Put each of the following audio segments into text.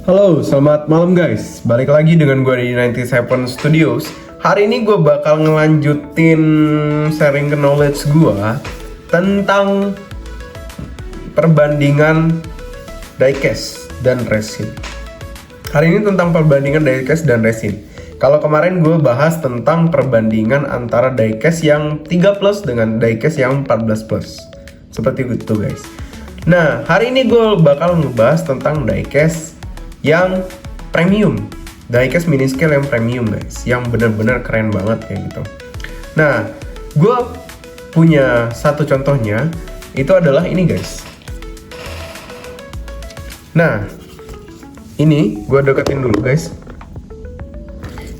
Halo, selamat malam guys. Balik lagi dengan gue di 97 Studios. Hari ini gue bakal ngelanjutin sharing knowledge gue tentang perbandingan diecast dan resin. Hari ini tentang perbandingan diecast dan resin. Kalau kemarin gue bahas tentang perbandingan antara diecast yang 3 plus dengan diecast yang 14 plus. Seperti itu guys. Nah, hari ini gue bakal ngebahas tentang diecast yang premium, diecast mini scale yang premium guys, yang bener-bener keren banget kayak gitu. Nah, gue punya satu contohnya, itu adalah ini guys. Nah, ini gue deketin dulu guys.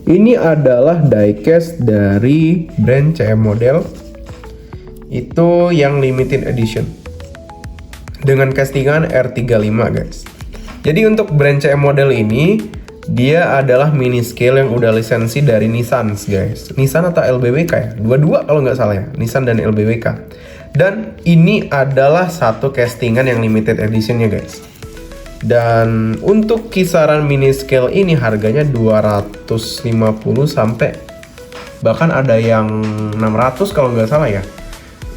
Ini adalah diecast dari brand CM Model, itu yang limited edition dengan castingan R35 guys. Jadi untuk brand CM Model ini, dia adalah mini scale yang udah lisensi dari Nissan guys. Nissan atau LBWK ya? Dua-dua kalau nggak salah ya, Nissan dan LBWK. Dan ini adalah satu castingan yang limited editionnya guys. Dan untuk kisaran mini scale ini harganya 250 sampai bahkan ada yang 600 kalau nggak salah ya.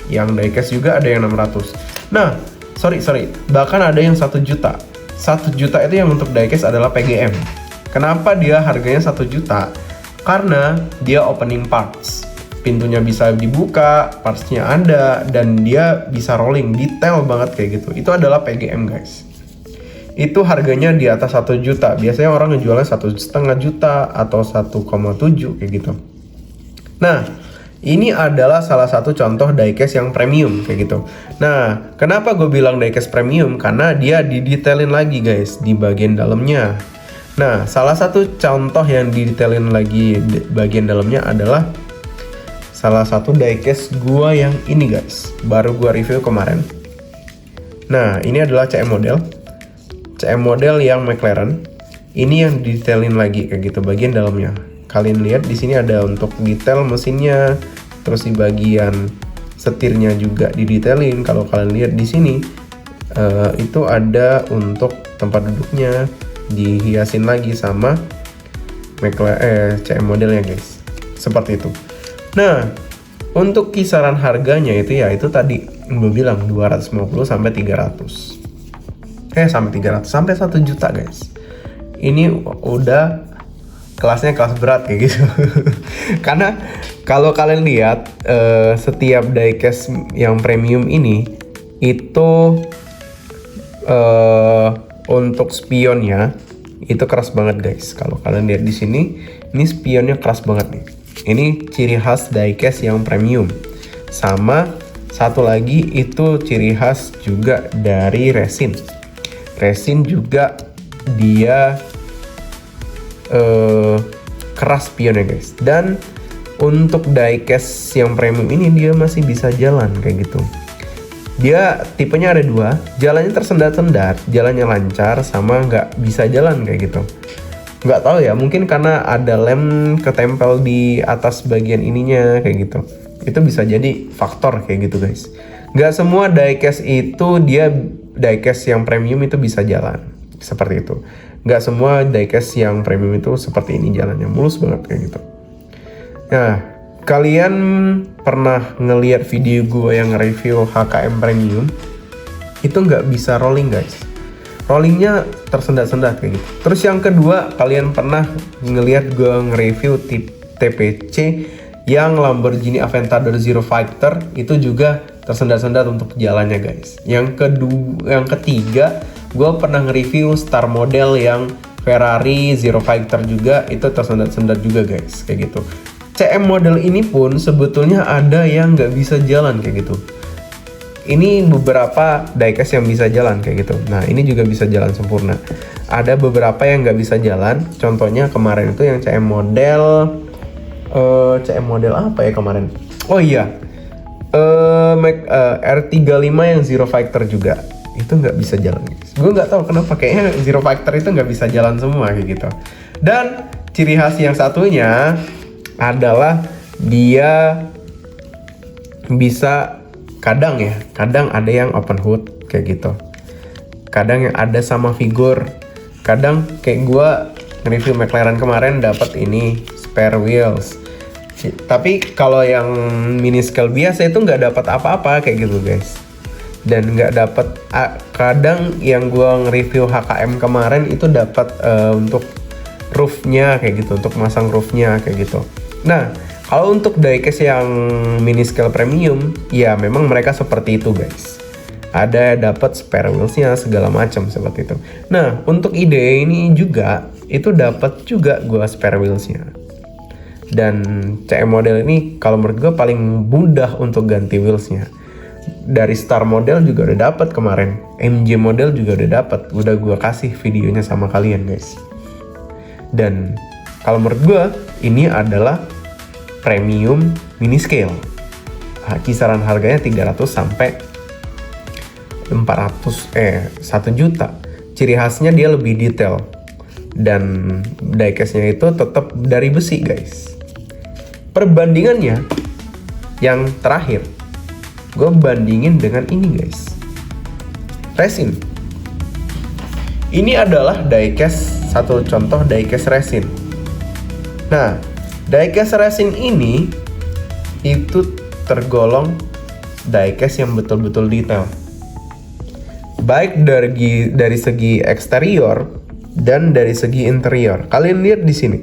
Yang diecast juga ada yang 600. Nah, sorry, bahkan ada yang 1 juta. 1 juta itu yang untuk diecast adalah PGM. Kenapa dia harganya 1 juta? Karena dia opening parts. Pintunya bisa dibuka, partsnya ada, dan dia bisa rolling, detail banget kayak gitu. Itu adalah PGM guys. Itu harganya di atas 1 juta. Biasanya orang ngejualnya 1,5 juta atau 1,7 kayak gitu. Nah, ini adalah salah satu contoh diecast yang premium kayak gitu. Nah, kenapa gue bilang diecast premium? Karena dia didetailin lagi guys di bagian dalamnya. Nah, salah satu contoh yang didetailin lagi di bagian dalamnya adalah salah satu diecast gue yang ini guys. Baru gue review kemarin. Nah, ini adalah CM Model. CM Model yang McLaren. Ini yang didetailin lagi kayak gitu bagian dalamnya. Kalian lihat di sini ada untuk detail mesinnya, terus di bagian setirnya juga didetailin. Kalau kalian lihat di sini itu ada untuk tempat duduknya dihiasin lagi sama CM Modelnya guys. Seperti itu. Nah, untuk kisaran harganya itu ya itu tadi gue bilang 250 sampai 300. Sampai 300 sampai 1 juta guys. Ini udah kelasnya kelas berat kayak gitu. Karena kalau kalian lihat setiap diecast yang premium ini itu untuk spionnya itu keras banget guys. Kalau kalian lihat di sini, ini spionnya keras banget nih. Ini ciri khas diecast yang premium. Sama satu lagi itu ciri khas juga dari resin. Resin juga dia keras spionnya guys. Dan untuk diecast yang premium ini dia masih bisa jalan kayak gitu. Dia tipenya ada 2, jalannya tersendat-sendat, jalannya lancar, sama nggak bisa jalan kayak gitu. Nggak tahu ya, mungkin karena ada lem ketempel di atas bagian ininya kayak gitu. Itu bisa jadi faktor kayak gitu guys. Nggak semua diecast itu dia diecast yang premium itu bisa jalan seperti itu. Nggak semua diecast yang premium itu seperti ini jalannya, mulus banget kayak gitu. Nah, kalian pernah ngelihat video gue yang review HKM premium itu nggak bisa rolling guys. Rollingnya tersendat-sendat kayak gitu. Terus yang kedua, kalian pernah ngelihat gue nge-review TPC yang Lamborghini Aventador Zero Fighter itu juga tersendat-sendat untuk jalannya guys. Yang ketiga, gue pernah nge-review Star Model yang Ferrari Zero Fighter juga, itu tersendat-sendat juga guys kayak gitu. CM Model ini pun sebetulnya ada yang nggak bisa jalan kayak gitu. Ini beberapa diecast yang bisa jalan kayak gitu. Nah, ini juga bisa jalan sempurna. Ada beberapa yang nggak bisa jalan. Contohnya kemarin itu yang CM Model apa ya kemarin? Oh iya, R35 yang Zero Fighter juga itu nggak bisa jalan guys. Gue nggak tahu kenapa, kayaknya Zero Fighter itu nggak bisa jalan semua kayak gitu. Dan ciri khas yang satunya adalah dia bisa kadang ada yang open hood kayak gitu, kadang yang ada sama figur, Kadang kayak gue nge-review McLaren kemarin dapat ini spare wheels. Tapi kalau yang mini scale biasa itu nggak dapat apa-apa kayak gitu guys. Dan nggak dapat, kadang yang gue nge-review HKM kemarin itu dapat untuk roofnya kayak gitu, untuk masang roofnya kayak gitu. Nah, kalau untuk diecast yang mini scale premium, ya memang mereka seperti itu guys. Ada dapat spare wheelsnya segala macam seperti itu. Nah, untuk ide ini juga itu dapat juga gue spare wheelsnya. Dan CM model ini kalau menurut gue paling mudah untuk ganti wheelsnya. Dari Star model juga udah dapat kemarin, MJ model juga udah dapat, udah gue kasih videonya sama kalian guys. Dan kalau menurut gue ini adalah premium mini scale. Kisaran harganya 300 sampai 1 juta. Ciri khasnya dia lebih detail dan diecastnya itu tetap dari besi guys. Perbandingannya yang terakhir, gue bandingin dengan ini guys, resin. Ini adalah diecast, satu contoh diecast resin. Nah, diecast resin ini itu tergolong diecast yang betul-betul detail, baik dari segi eksterior dan dari segi interior. Kalian lihat di sini.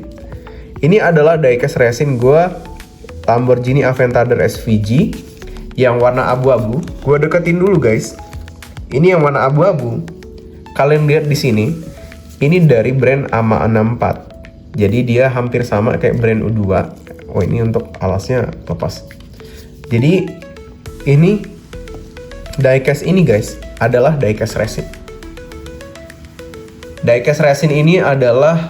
Ini adalah diecast resin gue Lamborghini Aventador SVG yang warna abu-abu. Gue deketin dulu guys. Ini yang warna abu-abu. Kalian lihat di sini. Ini dari brand AMA 64. Jadi dia hampir sama kayak brand U2. Oh, ini untuk alasnya topas. Jadi ini diecast ini guys adalah diecast resin. Diecast resin ini adalah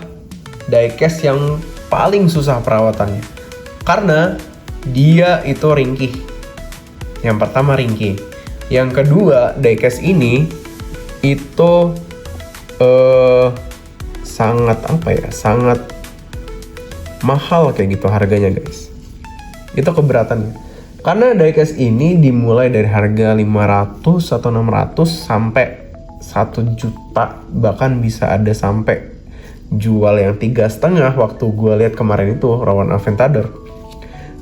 diecast yang paling susah perawatannya karena dia itu ringkih. Yang pertama ringkih, yang kedua diecast ini itu sangat sangat mahal kayak gitu harganya guys. Itu keberatannya karena diecast ini dimulai dari harga 500 atau 600 sampai 1 juta, bahkan bisa ada sampai jual yang 3,5 waktu gue lihat kemarin itu rawan Aventador.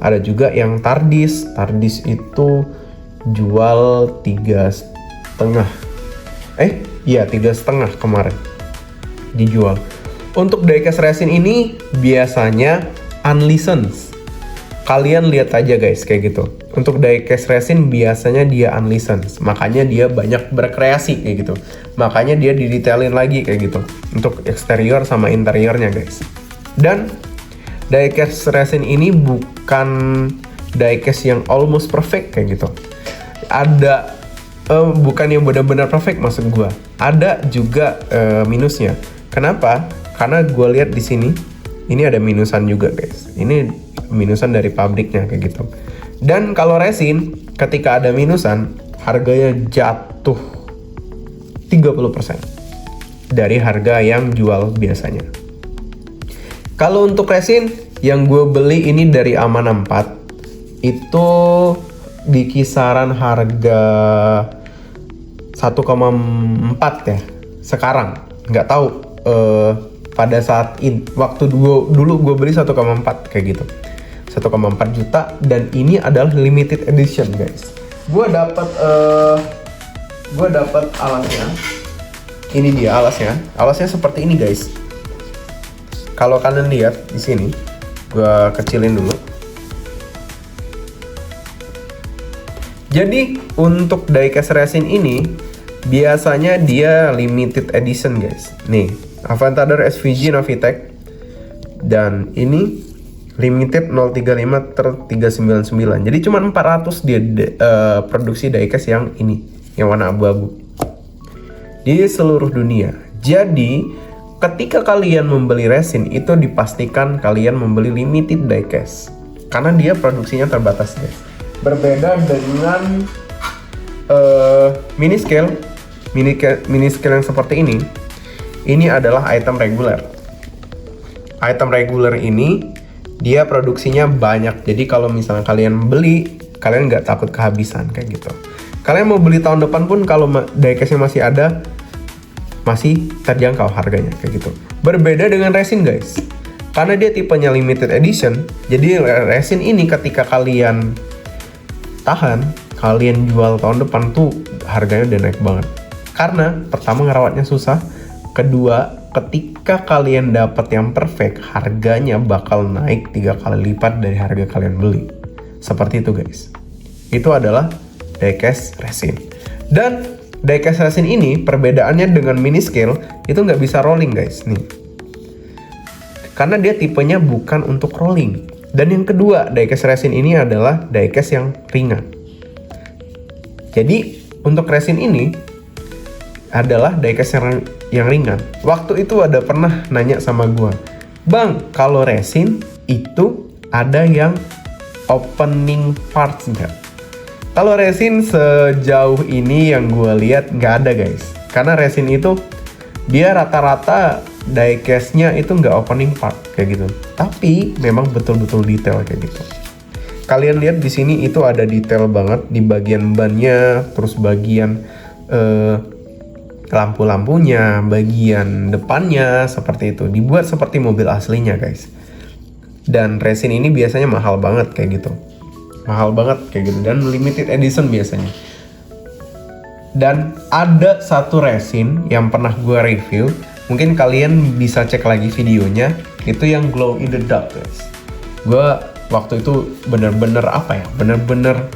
Ada juga yang Tardis itu jual 3,5. 3,5 kemarin dijual. Untuk diecast resin ini biasanya unlicensed. Kalian lihat aja guys kayak gitu. Untuk diecast resin biasanya dia unlicensed, makanya dia banyak berkreasi kayak gitu. Makanya dia didetailin lagi kayak gitu untuk eksterior sama interiornya guys. Dan diecast resin ini bukan diecast yang almost perfect kayak gitu. Ada bukan yang benar-benar perfect maksud gua. Ada juga minusnya. Kenapa? Karena gua lihat di sini ini ada minusan juga guys. Ini minusan dari pabriknya kayak gitu. Dan kalau resin ketika ada minusan harganya jatuh 30% dari harga yang jual biasanya. Kalau untuk resin yang gue beli ini dari AMA 64 itu di kisaran harga 1,4 ya sekarang. Nggak tahu pada saat waktu dulu gue beli 1,4 kayak gitu. 1,4 juta dan ini adalah limited edition guys. Gue dapat alasnya. Ini dia alasnya. Alasnya seperti ini guys. Kalau kalian lihat di sini, gue kecilin dulu. Jadi untuk diecast resin ini biasanya dia limited edition guys. Nih, Aventador SVG Novitec dan ini limited 035/399. Jadi cuma 400 dia produksi diecast yang ini, yang warna abu-abu di seluruh dunia. Jadi ketika kalian membeli resin itu dipastikan kalian membeli limited diecast karena dia produksinya terbatas guys. Berbeda dengan mini scale yang seperti ini. Ini adalah item reguler. Item reguler ini dia produksinya banyak, jadi kalau misalnya kalian beli, kalian nggak takut kehabisan kayak gitu. Kalian mau beli tahun depan pun kalau diecastnya masih ada, masih terjangkau harganya kayak gitu. Berbeda dengan resin guys, karena dia tipenya limited edition. Jadi resin ini ketika kalian tahan, kalian jual tahun depan tuh harganya udah naik banget. Karena pertama ngerawatnya susah, kedua ketika kalian dapat yang perfect, harganya bakal naik 3 kali lipat dari harga kalian beli. Seperti itu guys. Itu adalah diecast resin. Dan diecast resin ini perbedaannya dengan mini scale itu nggak bisa rolling guys nih, karena dia tipenya bukan untuk rolling. Dan yang kedua, diecast resin ini adalah diecast yang ringan. Jadi untuk resin ini adalah diecast yang ringan. Waktu itu ada pernah nanya sama gua, bang, kalau resin itu ada yang opening parts nggak? Kalau resin sejauh ini yang gue lihat nggak ada guys, karena resin itu dia rata-rata diecastnya itu nggak opening part kayak gitu, tapi memang betul-betul detail kayak gitu. Kalian lihat di sini itu ada detail banget di bagian bannya, terus bagian lampu-lampunya, bagian depannya seperti itu, dibuat seperti mobil aslinya guys. Dan resin ini biasanya mahal banget kayak gitu. Mahal banget kayak gitu, dan limited edition biasanya. Dan ada satu resin yang pernah gue review, mungkin kalian bisa cek lagi videonya, itu yang glow in the dark guys. Gue waktu itu bener-bener apa ya, bener-bener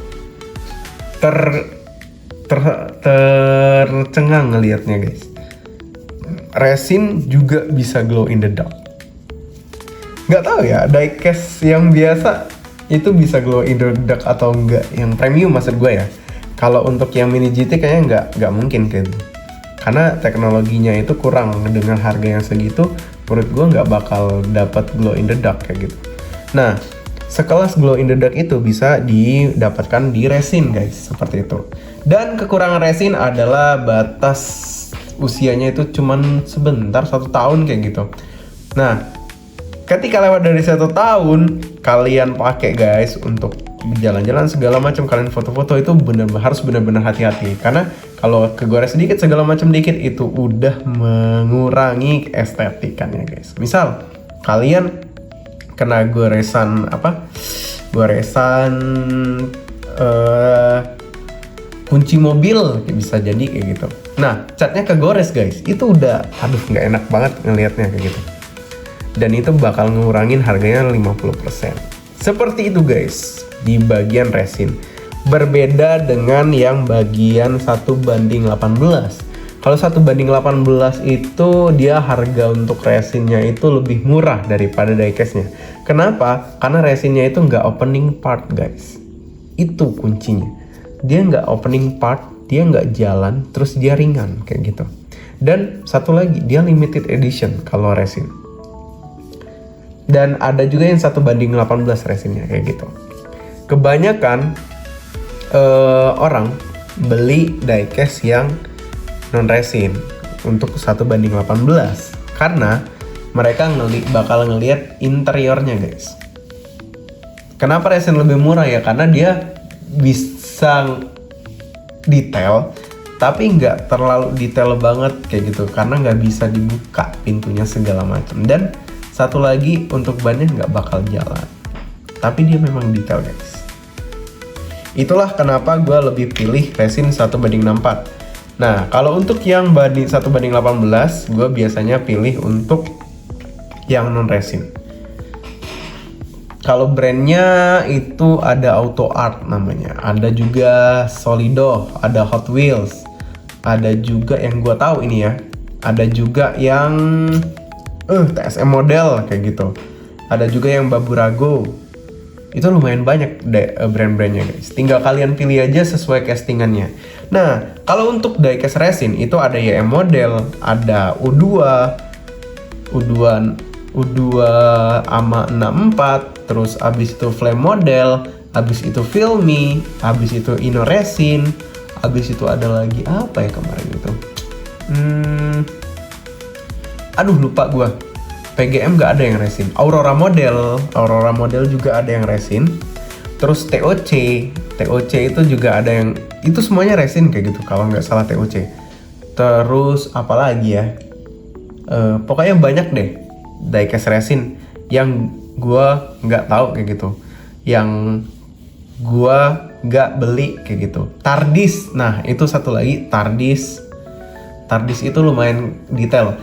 tercengang ngelihatnya guys. Resin juga bisa glow in the dark. Nggak tahu ya, diecast yang biasa itu bisa glow in the dark atau enggak, yang premium maksud gue ya. Kalau untuk yang mini GT kayaknya nggak mungkin kayak gitu, karena teknologinya itu kurang. Dengan harga yang segitu menurut gue nggak bakal dapat glow in the dark kayak gitu. Nah, sekelas glow in the dark itu bisa didapatkan di resin guys, seperti itu. Dan kekurangan resin adalah batas usianya itu cuman sebentar, 1 tahun kayak gitu. Nah, ketika lewat dari 1 tahun, kalian pakai guys untuk jalan-jalan segala macam, kalian foto-foto itu harus benar-benar hati-hati, karena kalau kegores sedikit segala macam dikit itu udah mengurangi estetikannya guys. Misal kalian kena goresan kunci mobil, bisa jadi kayak gitu. Nah, catnya kegores guys, itu udah nggak enak banget ngelihatnya kayak gitu. Dan itu bakal ngurangin harganya 50%. Seperti itu guys, di bagian resin. Berbeda dengan yang bagian 1:18. Kalau 1:18 itu dia harga untuk resinnya itu lebih murah daripada diecastnya. Kenapa? Karena resinnya itu nggak opening part guys. Itu kuncinya. Dia nggak opening part, dia nggak jalan, terus dia ringan kayak gitu. Dan satu lagi, dia limited edition kalau resin. Dan ada juga yang 1:18 resinnya kayak gitu. Kebanyakan orang beli diecast yang non resin untuk 1:18 karena mereka bakal ngelihat interiornya guys. Kenapa resin lebih murah ya? Karena dia bisa detail, tapi nggak terlalu detail banget kayak gitu, karena nggak bisa dibuka pintunya segala macam. Dan satu lagi, untuk bannya nggak bakal jalan, tapi dia memang detail guys. Itulah kenapa gue lebih pilih resin 1:64. Nah, kalau untuk yang 1:18, gue biasanya pilih untuk yang non resin. Kalau brandnya itu ada Auto Art namanya, ada juga Solido, ada Hot Wheels, ada juga yang gue tahu ini ya, ada juga yang TSM model kayak gitu. Ada juga yang Baburago. Itu lumayan banyak brand-brandnya guys. Tinggal kalian pilih aja sesuai castingannya. Nah, kalau untuk diecast resin itu ada YM model, ada U2 AMA 64, terus abis itu Flame model, abis itu Filmy, abis itu Ino Resin, abis itu ada lagi apa ya kemarin itu? Lupa gua. PGM nggak ada yang resin. Aurora model juga ada yang resin. Terus TOC itu juga ada yang, itu semuanya resin kayak gitu kalau nggak salah TOC. Terus apalagi ya? Pokoknya banyak deh diecast resin yang gua nggak tahu kayak gitu, yang gua nggak beli kayak gitu. Tardis, nah itu satu lagi Tardis itu lumayan detail.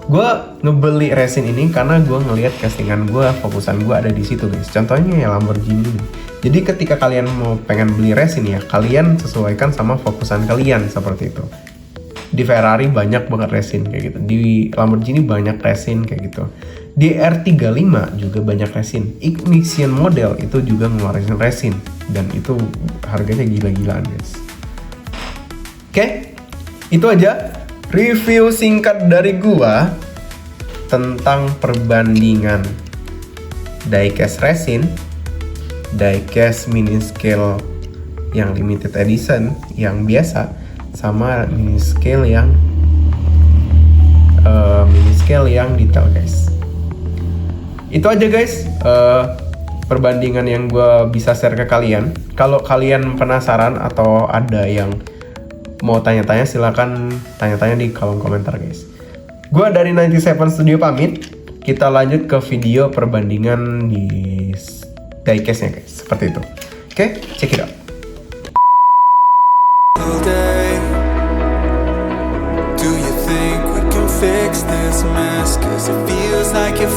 Gua ngebeli resin ini karena gua ngelihat castingan gua, fokusan gua ada di situ guys. Contohnya ya Lamborghini. Jadi ketika kalian mau pengen beli resin ya, kalian sesuaikan sama fokusan kalian seperti itu. Di Ferrari banyak banget resin kayak gitu, di Lamborghini banyak resin kayak gitu, di R35 juga banyak resin, Ignition model itu juga ngeluarin resin dan itu harganya gila-gilaan guys. Oke, itu aja review singkat dari gua tentang perbandingan diecast resin, diecast mini scale yang limited edition yang biasa, sama mini scale yang detail guys. Itu aja guys perbandingan yang gue bisa share ke kalian. Kalau kalian penasaran atau ada yang mau tanya-tanya, silakan tanya-tanya di kolom komentar guys. Gue dari 97 Studio pamit. Kita lanjut ke video perbandingan di diecast-nya guys, seperti itu. Oke, check it out. Fix this mess, 'cause it feels like you're